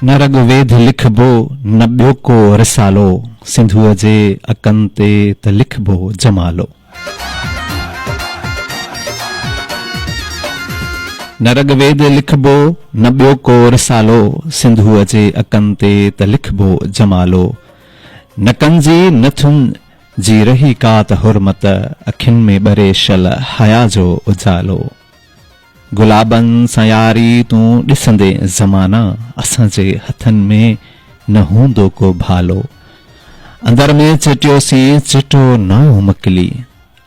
न रगवेद लिखबो न ॿियो को रिसालो, सिंधुअ जे अकनि ते त लिखबो जमालो। न रगवेद लिखबो न ॿियो को रिसालो, सिंधुअ जे अकनि ते त लिखबो जमालो। न कंजी नथुनि जी रही का त हुरमत, अखियुनि में ॿरे शल हया जो उजालो। गुलाबनि सां यारी तूं ॾिसंदे ज़माना, असांजे हथनि में न हूंदो को भालो। अंदर में चिटियोसीं चिटो नओं मकली,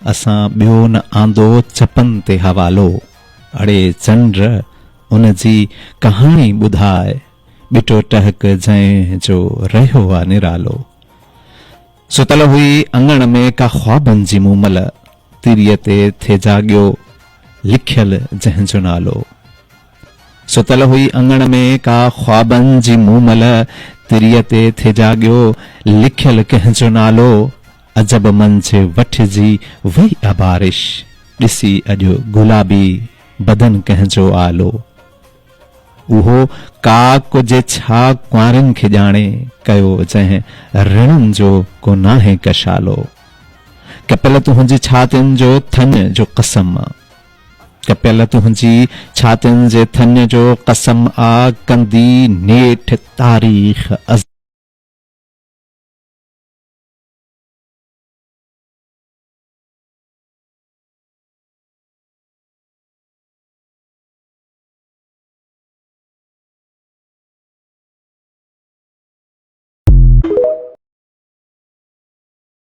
असां ॿियो न आंदो चपनि ते हवालो। अड़े चंड उन जी कहाणी ॿुधाए, ॿिटो टहक जंहिं जो रहियो आ निरालो। सुतल हुई अंगण में का ख्वाबनि जी मूमल, तिरीअ ते थे जाॻियो लिखियल जंहिंजो नालो। सुतल हुई अंगण में का ख्वाबनि जी मूमल, तिरीअ ते थे जाॻियो लिखियल कंहिंजो नालो। अजब मंझि वठिजी वई आ बारिश, ॾिसी अॼु गुलाबी बदन कंहिंजो आलो। उहो काक जे छा कुंवारिन खे ॼाणे, कयो जंहिं ऋणनि जो को नाहे कशालो। कपियल तुंहिंजी छातियुनि जो थन जो कसम, कपियल तुंहिंजी छातियुनि जे थन जो कसम आ, कंदी नेठ तारीख़